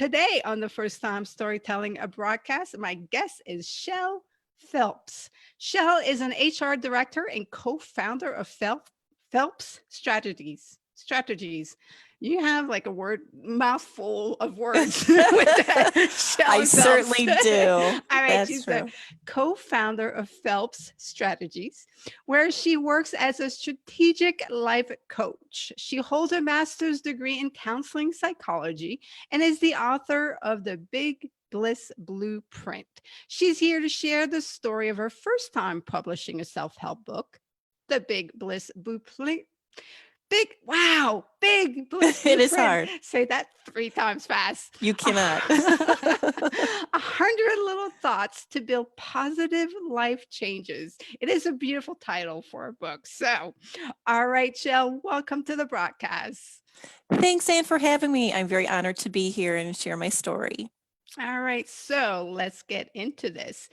Today on the First Time Storytelling a Broadcast, my guest is Shell Phelps. Shell is an HR director and co-founder of Phelps Strategies. Strategies. You have like a word mouthful of words with that. I Shell Phelps. certainly do. All right, That's she's the true. co-founder of Phelps Strategies, where she works as a strategic life coach. She holds a master's degree in counseling psychology and is the author of the Big Bliss Blueprint. She's here to share the story of her first time publishing a self-help book, the Big Bliss Blueprint. Big Bliss It is Blueprint. hard. Say that 3 times fast. You cannot. 100 little thoughts to build positive life changes. It is a beautiful title for a book. So, all right, Shell, welcome to the broadcast. Thanks, Anne, for having me. I'm very honored to be here and share my story. All right, so let's get into this.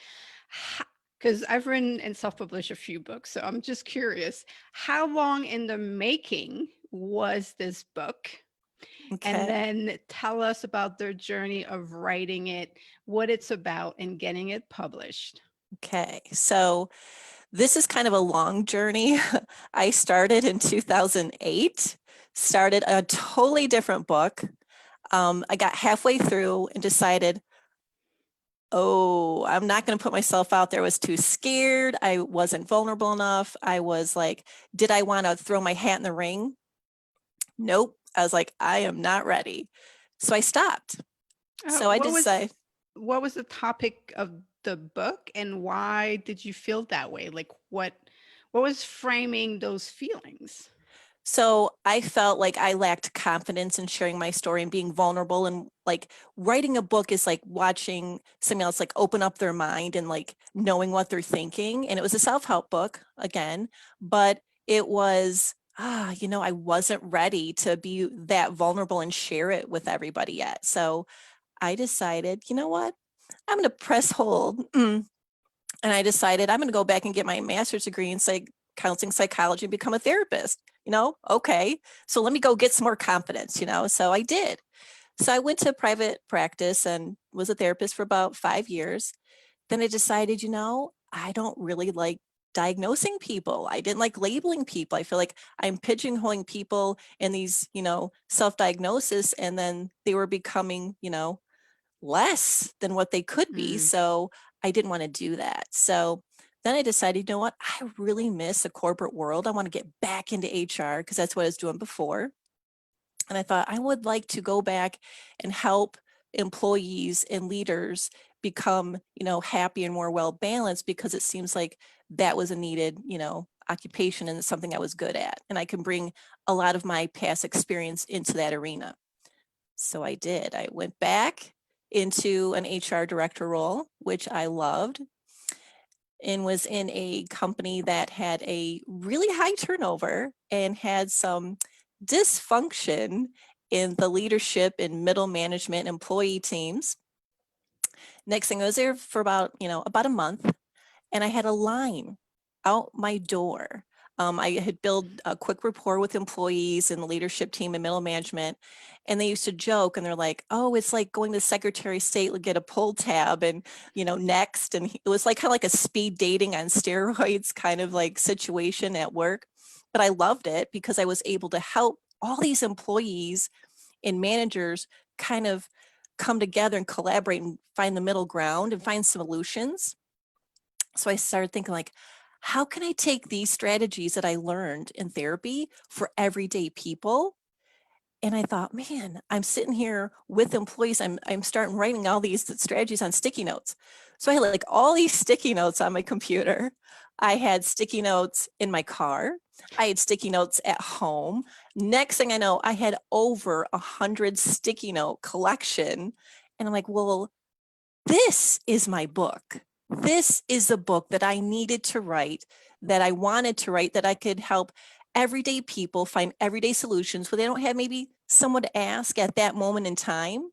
Because I've written and self-published a few books, so I'm just curious, how long in the making was this book? And Okay. then tell us about their journey of writing it, what it's about, and getting it published. Okay. So this is kind of a long journey. I started in 2008, started a totally different book. I got halfway through and decided, oh, I'm not going to put myself out there. I was too scared. I wasn't vulnerable enough. I was like, did I want to throw my hat in the ring? Nope. I was like, I am not ready. So I stopped. So I decided, What was the topic of the book, and why did you feel that way? Like what was framing those feelings? so I felt like I lacked confidence in sharing my story and being vulnerable, and like writing a book is like watching somebody else like open up their mind and like knowing what they're thinking. And it was a self-help book again, but it was, I wasn't ready to be that vulnerable and share it with everybody yet. So I decided, you know what? I'm going to press hold. And I decided I'm going to go back and get my master's degree in counseling psychology and become a therapist. Okay, so let me go get some more confidence, So I did. So I went to private practice and was a therapist for about 5 years. Then I decided, I don't really like diagnosing people. I didn't like labeling people. I feel like I'm pigeonholing people in these, self-diagnosis, and then they were becoming, less than what they could be. Mm. So I didn't want to do that. So then I decided, you know what? I really miss the corporate world. I want to get back into HR because that's what I was doing before. And I thought I would like to go back and help employees and leaders become, happy and more well balanced, because it seems like that was a needed, occupation, and it's something I was good at. And I can bring a lot of my past experience into that arena. So I did. I went back into an HR director role, which I loved, and was in a company that had a really high turnover and had some dysfunction in the leadership and middle management employee teams. Next thing, I was there for about a month, and I had a line out my door. I had built a quick rapport with employees and the leadership team and middle management, and they used to joke, and they're like, "Oh, it's like going to Secretary of State to get a pull tab, and next." And it was like kind of like a speed dating on steroids kind of like situation at work. But I loved it because I was able to help all these employees and managers kind of come together and collaborate and find the middle ground and find solutions. So I started thinking, like, how can I take these strategies that I learned in therapy for everyday people? And I thought, man, I'm sitting here with employees. I'm starting writing all these strategies on sticky notes. So I had like all these sticky notes on my computer. I had sticky notes in my car. I had sticky notes at home. Next thing I know, I had over 100 sticky note collection. And I'm like, well, this is my book. This is the book that I needed to write, that I wanted to write, that I could help everyday people find everyday solutions where they don't have maybe someone to ask at that moment in time,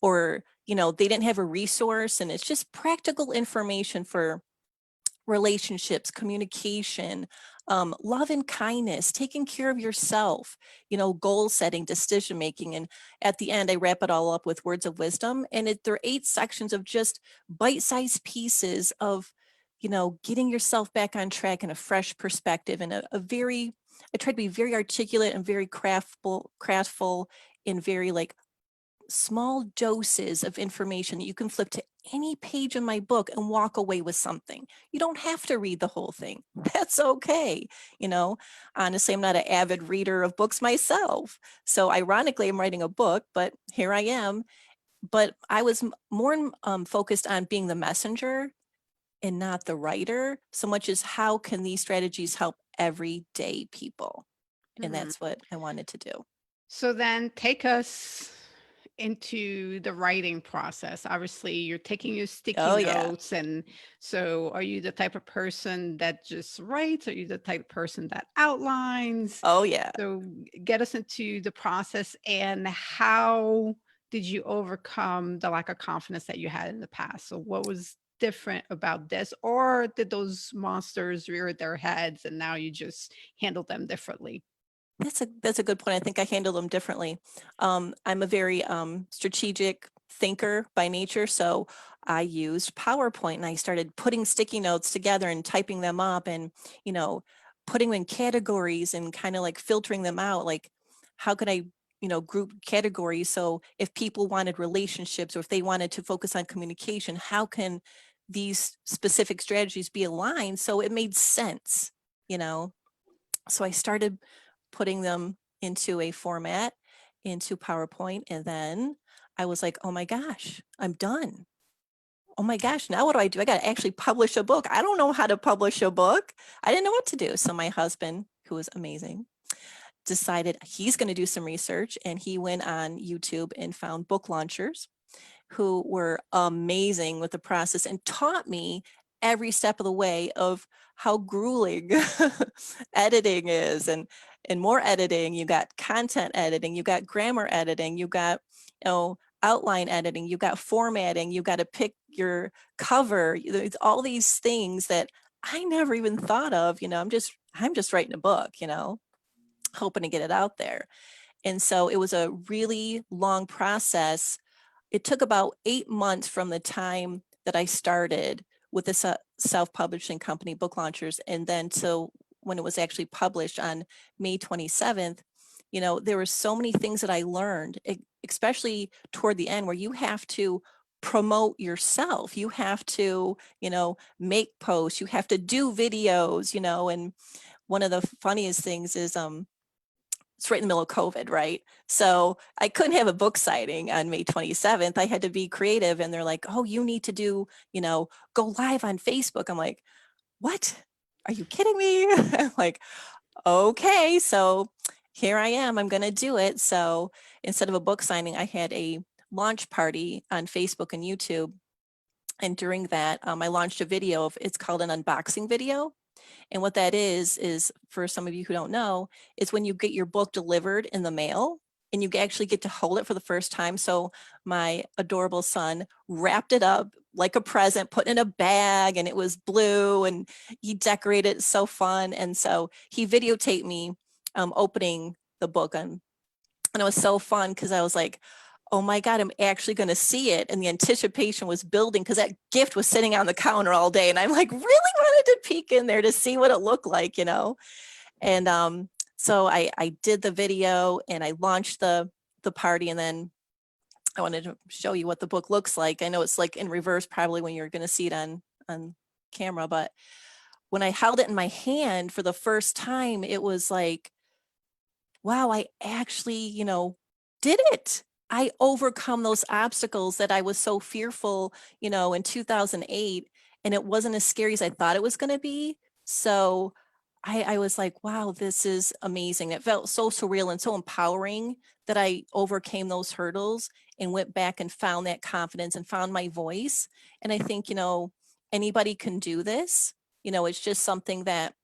or, they didn't have a resource. And it's just practical information for relationships, communication, love and kindness, taking care of yourself, goal setting, decision making. And at the end, I wrap it all up with words of wisdom. And there are 8 sections of just bite-sized pieces of, getting yourself back on track in a fresh perspective and I try to be very articulate and very craftful in very like small doses of information that you can flip to any page in my book and walk away with something. You don't have to read the whole thing. That's okay. Honestly, I'm not an avid reader of books myself. So ironically, I'm writing a book, but here I am. But I was more focused on being the messenger and not the writer, so much as how can these strategies help everyday people? And Mhm. that's what I wanted to do. So then take us into the writing process. Obviously, you're taking your sticky Oh, yeah. notes. And so are you the type of person that just writes? Are you the type of person that outlines? Oh, yeah. So get us into the process, and how did you overcome the lack of confidence that you had in the past? So what was different about this? Or did those monsters rear their heads and now you just handle them differently? That's a good point. I think I handle them differently. I'm a very strategic thinker by nature, so I used PowerPoint and I started putting sticky notes together and typing them up, and you know, putting them in categories and kind of like filtering them out. Like, how could I, group categories? So if people wanted relationships or if they wanted to focus on communication, how can these specific strategies be aligned so it made sense? You know, so I started putting them into a format, into PowerPoint, and then I was like, oh my gosh, I'm done. Oh my gosh, now what do? I got to actually publish a book. I don't know how to publish a book. I didn't know what to do. So my husband, who was amazing, decided he's going to do some research, and he went on YouTube and found book launchers who were amazing with the process and taught me every step of the way of how grueling editing is, and more editing. You got content editing, you got grammar editing, you got outline editing, you got formatting, you got to pick your cover. There's all these things that I never even thought of. I'm just writing a book, hoping to get it out there. And so it was a really long process. It took about 8 months from the time that I started with the self-publishing company, Book Launchers, and then till when it was actually published on May 27th. There were so many things that I learned, especially toward the end, where you have to promote yourself. You have to, make posts, you have to do videos, and one of the funniest things is it's right in the middle of COVID, right? So I couldn't have a book signing on May 27th. I had to be creative. And they're like, oh, you need to go live on Facebook. I'm like, what? Are you kidding me? I'm like, okay. So here I am. I'm going to do it. So instead of a book signing, I had a launch party on Facebook and YouTube. And during that, I launched a video it's called an unboxing video. And what that is for some of you who don't know, is when you get your book delivered in the mail and you actually get to hold it for the first time. So my adorable son wrapped it up like a present, put it in a bag, and it was blue, and he decorated it so fun. And so he videotaped me opening the book, and it was so fun because I was like, oh my God, I'm actually going to see it. And the anticipation was building because that gift was sitting on the counter all day. And I'm like, really wanted to peek in there to see what it looked like. And so I did the video and I launched the party, and then I wanted to show you what the book looks like. I know it's like in reverse probably when you're going to see it on camera, but when I held it in my hand for the first time, it was like, wow, I actually, did it. I overcome those obstacles that I was so fearful, in 2008, and it wasn't as scary as I thought it was going to be. So I was like, wow, this is amazing. It felt so surreal and so empowering that I overcame those hurdles and went back and found that confidence and found my voice. And I think, anybody can do this. It's just something that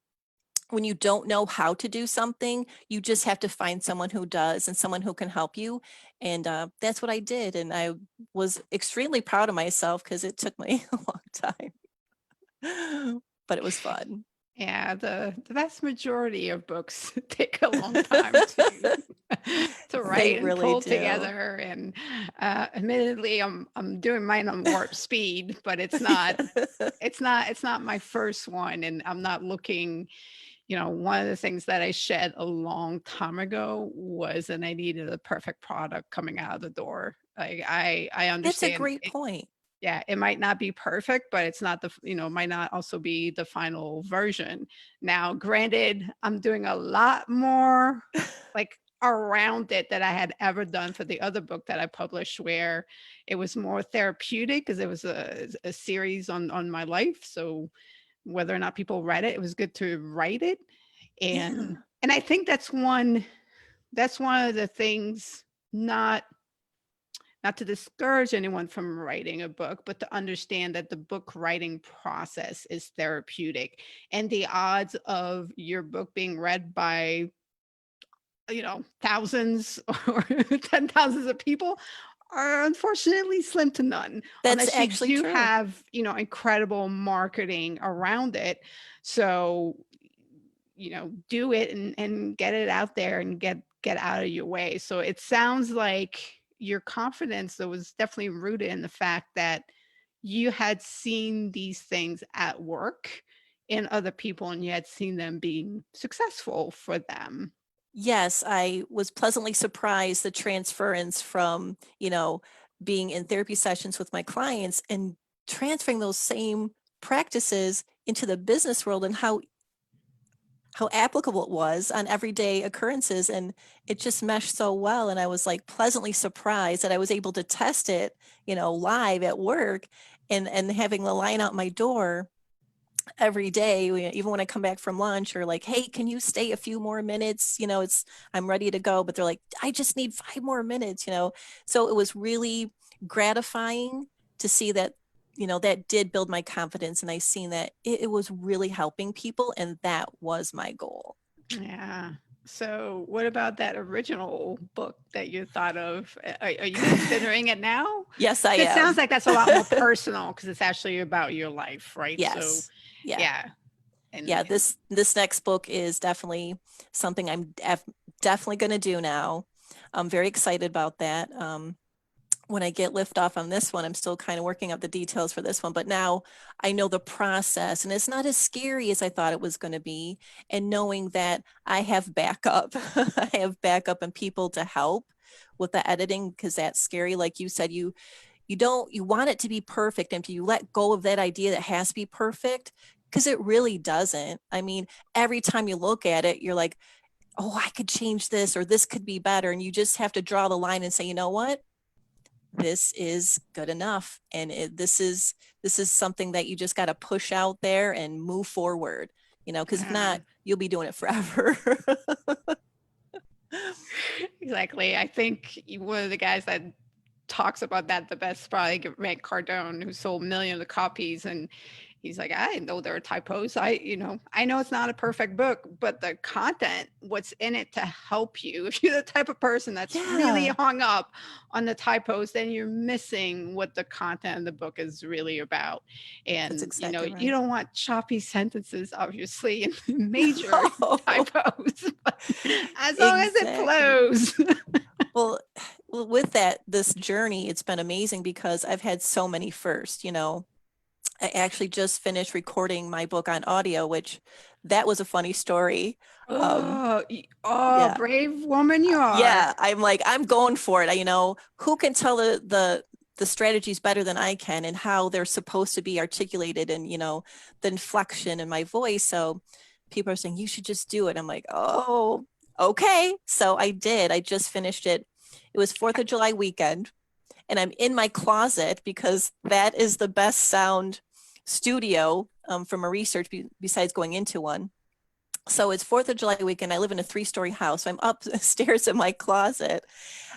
when you don't know how to do something, you just have to find someone who does and someone who can help you. And that's what I did. And I was extremely proud of myself because it took me a long time, but it was fun. Yeah, the vast majority of books take a long time to to They write and really pull do. together. And admittedly, I'm doing mine on warp speed, but it's not my first one, and I'm not looking. One of the things that I shed a long time ago was that I needed a perfect product coming out of the door. Like I That's a understand. great point. Yeah, it might not be perfect, but it's not might not also be the final version. Now, granted, I'm doing a lot more like around it that I had ever done for the other book that I published, where it was more therapeutic because it was a series on my life. So whether or not people read it, it was good to write it. Yeah. And I think that's one of the things, not not to discourage anyone from writing a book, but to understand that the book writing process is therapeutic, and the odds of your book being read by, thousands or 10,000s of people are unfortunately slim to none, That's unless you actually do true. have, incredible marketing around it. So, do it and get it out there and get out of your way. So it sounds like your confidence, though, was definitely rooted in the fact that you had seen these things at work in other people, and you had seen them being successful for them. Yes, I was pleasantly surprised the transference from, being in therapy sessions with my clients and transferring those same practices into the business world, and how applicable it was on everyday occurrences. And it just meshed so well. And I was like pleasantly surprised that I was able to test it, live at work, and having the line out my door every day, even when I come back from lunch, or like, hey, can you stay a few more minutes? I'm ready to go, but they're like, I just need 5 more minutes. So it was really gratifying to see that, that did build my confidence. And I seen that it was really helping people. And that was my goal. Yeah. So what about that original book that you thought of? Are you considering it now? Yes, I It sounds am. like that's a lot more personal because it's actually about your life, right? So Yes. Yeah. yeah. Yeah. And This next book is definitely something I'm definitely going to do now. I'm very excited about that. When I get lift off on this one, I'm still kind of working out the details for this one, but now I know the process, and it's not as scary as I thought it was going to be. And knowing that I have backup, I have backup and people to help with the editing, because that's scary. Like you said, you want it to be perfect. And if you let go of that idea that has to be perfect, because it really doesn't. I mean, every time you look at it, you're like, oh, I could change this, or this could be better. And you just have to draw the line and say, you know what? This is good enough. And this is something that you just got to push out there and move forward, because if yeah, not, you'll be doing it forever. exactly. I think one of the guys that talks about that the best is probably Grant Cardone, who sold millions of copies. And he's like, I know there are typos. I know it's not a perfect book, but the content, what's in it to help you. If you're the type of person that's really Yeah, hung up on the typos, then you're missing what the content of the book is really about. that's And, exactly you right. don't want choppy sentences, obviously, and major No, typos, but as long as it exactly. flows. Well, with that, this journey, it's been amazing because I've had so many firsts. I actually just finished recording my book on audio, which that was a funny story. Um, Oh, yeah, brave woman you are. yeah, I'm like, I'm going for it. Who can tell the strategies better than I can, and how they're supposed to be articulated, and the inflection in my voice. So people are saying you should just do it. I'm like, oh, okay. So I did. I just finished it. It was 4th of July weekend, and I'm in my closet because that is the best sound studio, from a research besides going into one. So it's 4th of July weekend. I live in a 3-story house. So I'm upstairs in my closet.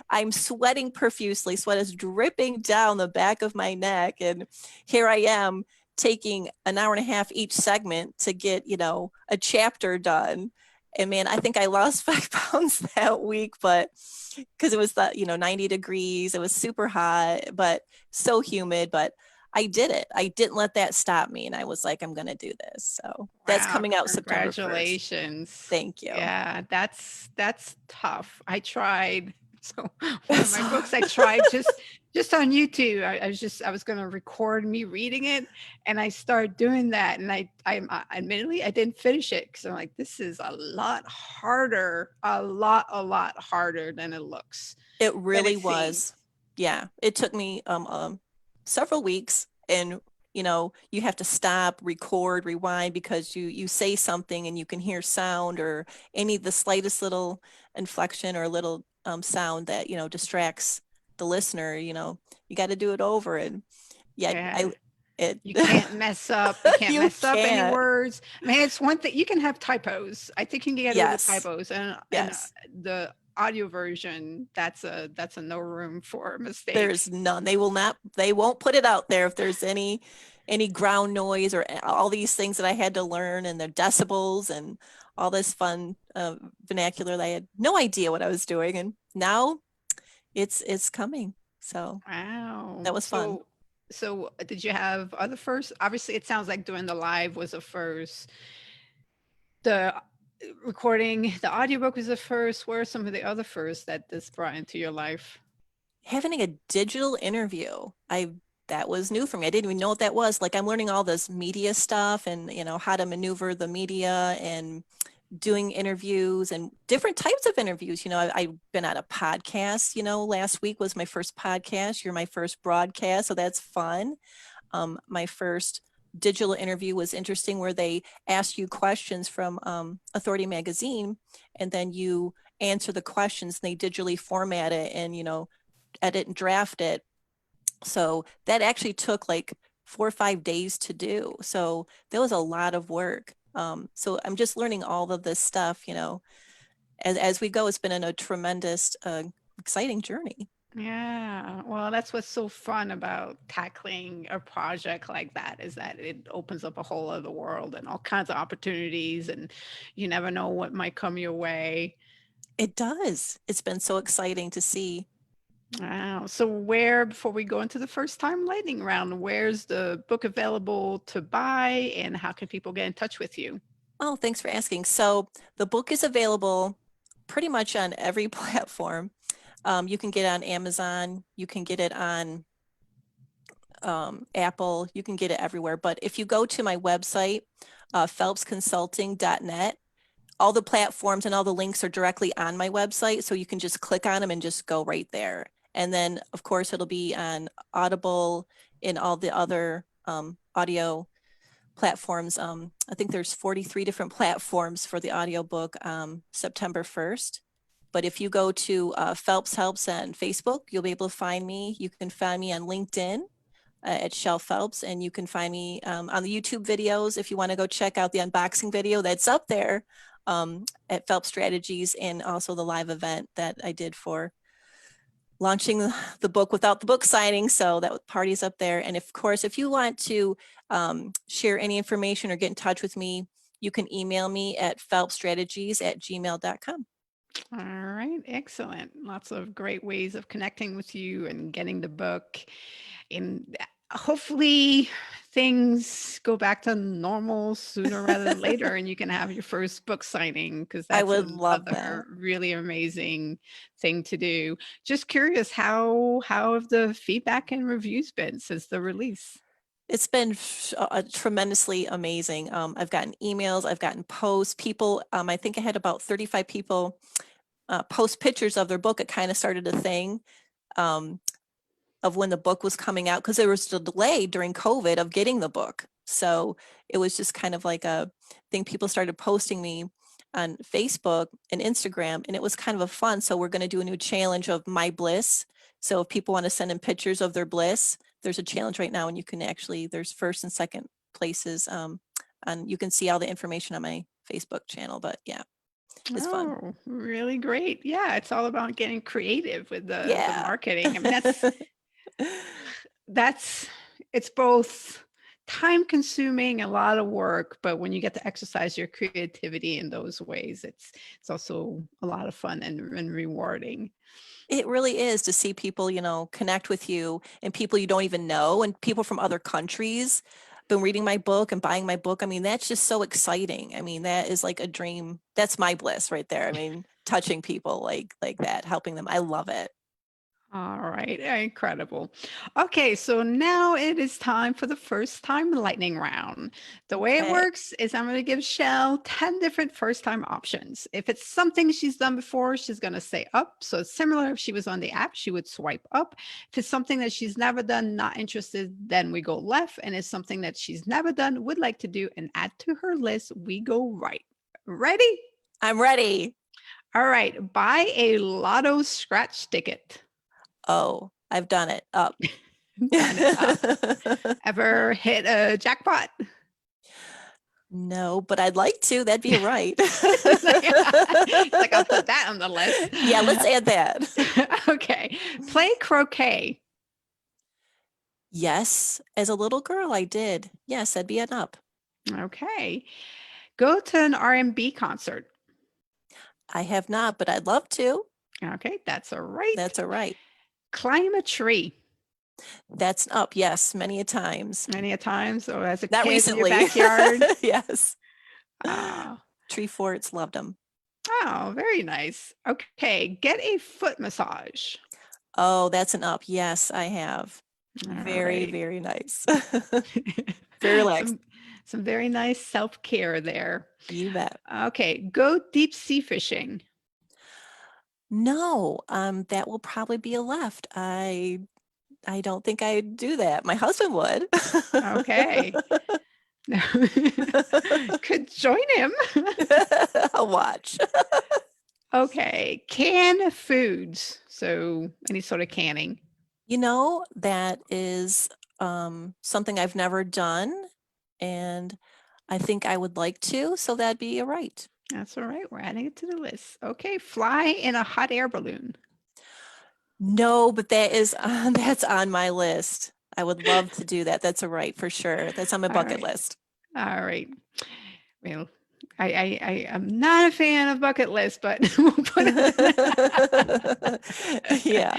I'm sweating profusely. Sweat is dripping down the back of my neck. And here I am taking an hour and a half each segment to get, a chapter done. And man, I think I lost 5 pounds that week, but because it was 90 degrees, it was super hot, but so humid. But I did it. I didn't let that stop me. And I was like, I'm going to do this. So that's Wow, coming out September 1st. congratulations. Thank you. Yeah, that's tough. I tried. So one of my books I tried just on YouTube. I was going to record me reading it, and I started doing that, and I admittedly I didn't finish it because I'm like, this is a lot harder, a lot harder than it looks, It than really it seems. was. Yeah. It took me several weeks, and you have to stop, record, rewind, because you say something and you can hear sound or any the slightest little inflection or little sound that distracts the listener. You got to do it over. And yeah, Yeah. I it You can't mess up. You can't you mess up any can't. words. I mean, it's one thing you can have typos. I think you can get away with Yes. typos, and Yes. the audio version, that's a no room for There's mistakes. none. They won't put it out there if there's any ground noise or all these things that I had to learn, and the decibels and all this fun vernacular that I had no idea what I was doing. And now it's coming. So Wow. that was fun. So did you have other first? Obviously, it sounds like doing the live was a first. The recording, the audiobook was the first. Where are some of the other firsts that this brought into your life? Having a digital interview, I that was new for me. I didn't even know what that was. Like, I'm learning all this media stuff, and how to maneuver the media and doing interviews and different types of interviews. I've been on a podcast. Last week was my first podcast. You're my first broadcast, so that's fun. My first digital interview was interesting, where they ask you questions from Authority Magazine, and then you answer the questions. And they digitally format it and edit and draft it. So that actually took like 4 or 5 days to do. So there was a lot of work. So I'm just learning all of this stuff, as we go. It's been a tremendous, exciting journey. Yeah, well, that's what's so fun about tackling a project like that, is that it opens up a whole other world and all kinds of opportunities, and you never know what might come your way. It does. It's been so exciting to see. Wow. So before we go into the first time lightning round, where's the book available to buy, and how can people get in touch with you? Oh, thanks for asking. So the book is available pretty much on every platform. You can get it on Amazon. You can get it on Apple. You can get it everywhere. But if you go to my website, phelpsconsulting.net, all the platforms and all the links are directly on my website. So you can just click on them and just go right there. And then, of course, it'll be on Audible and all the other audio platforms. I think there's 43 different platforms for the audiobook, September 1st. But if you go to Phelps Helps on Facebook, you'll be able to find me. You can find me on LinkedIn at Shell Phelps, and you can find me on the YouTube videos if you want to go check out the unboxing video that's up there at Phelps Strategies, and also the live event that I did for launching the book without the book signing. So that party's up there. And of course, if you want to share any information or get in touch with me, you can email me at phelpsstrategies@gmail.com. All right, excellent. Lots of great ways of connecting with you and getting the book. And hopefully things go back to normal sooner rather than later, and you can have your first book signing, because I that's would love that. another really amazing thing to do. Just curious, how have the feedback and reviews been since the release? It's been tremendously amazing. I've gotten emails, I've gotten posts. People, I think I had about 35 people post pictures of their book. It kind of started a thing um, of when the book was coming out, because there was a delay during COVID of getting the book. So it was just kind of like a thing. People started posting me on Facebook and Instagram, and it was kind of a fun. So we're going to do a new challenge of My Bliss. So if people want to send in pictures of their bliss, there's a challenge right now, and you can actually, there's first and second places, and you can see all the information on my Facebook channel. But yeah, it's fun. Oh, really great. Yeah, it's all about getting creative with the Yeah. marketing. I mean, that's it's both time consuming, a lot of work, but when you get to exercise your creativity in those ways, it's also a lot of fun and rewarding. It really is to see people, connect with you and people you don't even know and people from other countries been reading my book and buying my book. I mean, that's just so exciting. I mean, that is like a dream. That's my bliss right there. I mean, touching people like that, helping them. I love it. All right, incredible. Okay, so now it is time for the first time lightning round. The way it Okay. works is I'm going to give Shell 10 different first time options. If it's something she's done before, she's going to say up. So it's similar if she was on the app, she would swipe up. If it's something that she's never done, not interested, then we go left. And it's something that she's never done, would like to do, and add to her list, we go right. Ready? I'm ready. All right, buy a lotto scratch ticket. Oh, I've done it. Up. Done it up. Ever hit a jackpot? No, but I'd like to. That'd be right. It's like I'll put that on the list. Yeah, let's add that. Okay. Play croquet. Yes, as a little girl, I did. Yes, that'd be an up. Okay. Go to an R&B concert. I have not, but I'd love to. Okay, that's a right. That's a right. Climb a tree. That's an up. Yes, many a times. Many a times, or as a Not kid in your recently. backyard. Yes. Oh, Tree forts, loved them. oh, very nice. Okay, get a foot massage. Oh, that's an up. Yes, I have. All Very, right. very nice. Very relaxed. Some very nice self-care there. You bet. Okay, go deep sea fishing. No, that will probably be a left. I don't think I'd do that. My husband would. Okay. Could join him. I'll watch. Okay, can foods. So any sort of canning. That is something I've never done, and I think I would like to, so that'd be a right. That's all right. We're adding it to the list. Okay, fly in a hot air balloon. No, but that's on my list. I would love to do that. That's a right for sure. That's on my All bucket right. list. All right. Well, I am not a fan of bucket lists, but we'll put Yeah.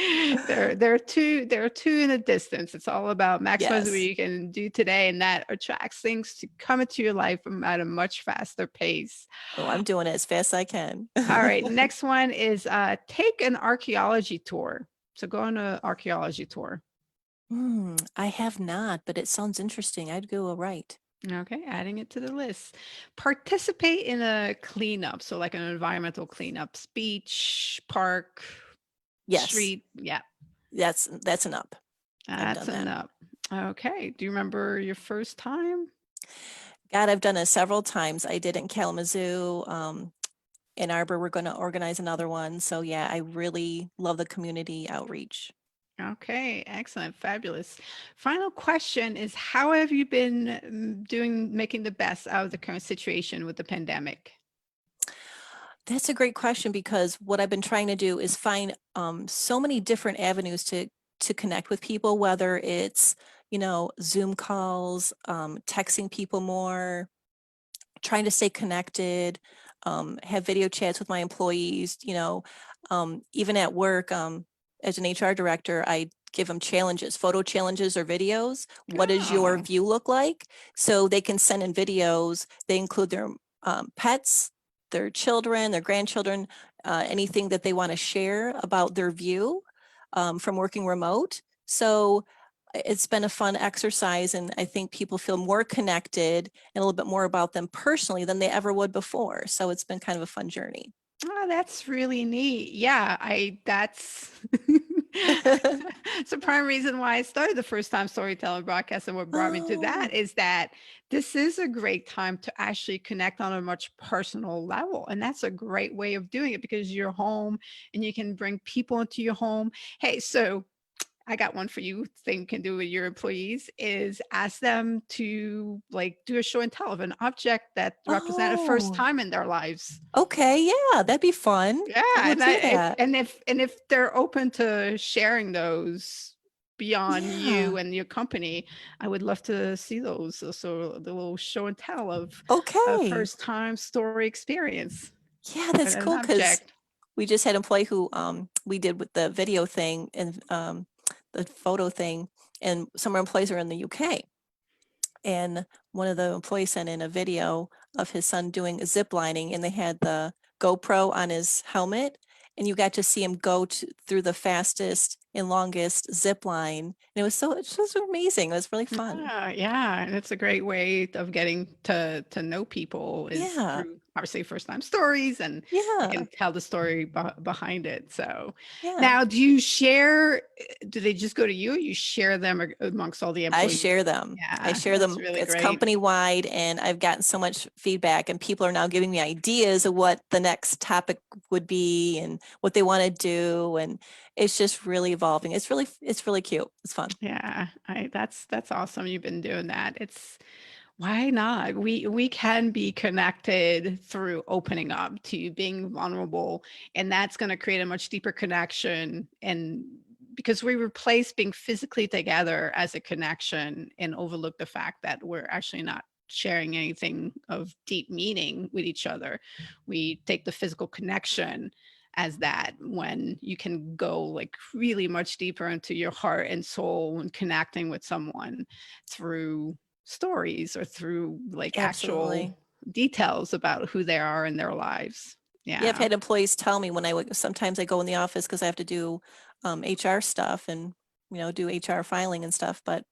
There are two in a distance. It's all about maximizing what Yes. you can do today, and that attracts things to come into your life at a much faster pace. Oh, I'm doing it as fast as I can. All right, next one is take an archaeology tour. So go on an archaeology tour. I have not, but it sounds interesting. I'd go a right. Okay, adding it to the list. Participate in a cleanup. So like an environmental cleanup, beach, park, Yes. street. Yeah, That's an up. that's done an that. up. Okay, do you remember your first time? God, I've done it several times. I did it in Kalamazoo. Ann Arbor, we're going to organize another one. So yeah, I really love the community outreach. Okay, excellent, fabulous. Final question is, how have you been making the best out of the current situation with the pandemic? That's a great question because what I've been trying to do is find so many different avenues to connect with people, whether it's, Zoom calls, texting people more, trying to stay connected, have video chats with my employees, even at work, as an HR director, I give them challenges, photo challenges or videos. What does your Oh, view look like? So they can send in videos. They include their pets, their children, their grandchildren, anything that they want to share about their view from working remote. So it's been a fun exercise, and I think people feel more connected and a little bit more about them personally than they ever would before. So it's been kind of a fun journey. oh, that's really neat. Yeah, that's it's a prime reason why I started the first time storytelling broadcast. And what brought me to that Oh, is that this is a great time to actually connect on a much personal level. And that's a great way of doing it because you're home and you can bring people into your home. Hey, so I got one for you thing you can do with your employees is ask them to like do a show and tell of an object that represent a first oh, time in their lives. okay. Yeah, that'd be fun. Yeah, I would and do that. if they're open to sharing those beyond Yeah. you and your company, I would love to see those. So the little show and tell of a Okay. first time story experience Yeah, with that's an cool because object. We just had an employee who we did with the video thing and the photo thing, and some of our employees are in the UK. And one of the employees sent in a video of his son doing zip lining, and they had the GoPro on his helmet, and you got to see him go through the fastest and longest zip line. And it's just amazing. It was really fun. Yeah, and it's a great way of getting to know people is Yeah. through obviously first time stories, and you Yeah. can tell the story behind it. So Yeah. now, do you share? Do they just go to you? Or you share them amongst all the I employees? share them. I Yeah, share that's them. really It's great. company wide, and I've gotten so much feedback, and people are now giving me ideas of what the next topic would be and what they want to do, and it's just really evolving. It's really cute. It's fun. Yeah, that's awesome. You've been doing that. It's why not? We can be connected through opening up to being vulnerable, and that's going to create a much deeper connection. And because we replace being physically together as a connection and overlook the fact that we're actually not sharing anything of deep meaning with each other. We take the physical connection as that when you can go like really much deeper into your heart and soul and connecting with someone through stories or through like Absolutely. actual details about who they are in their lives. Yeah, I've Yeah. had employees tell me when sometimes I go in the office because I have to do HR stuff and, do HR filing and stuff. But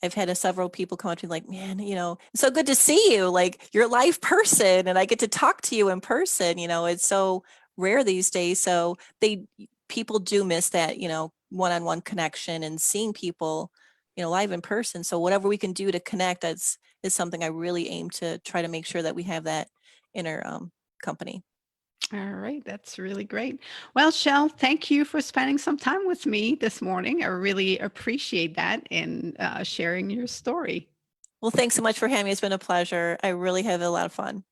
I've had several people come up to me like, man, it's so good to see you. Like, you're a live person and I get to talk to you in person. It's so rare these days. So people do miss that, one-on-one connection and seeing people, live in person. So whatever we can do to connect is something I really aim to try to make sure that we have that in our company. All right. That's really great. Well, Shell, thank you for spending some time with me this morning. I really appreciate that and sharing your story. Well, thanks so much for having me. It's been a pleasure. I really have a lot of fun.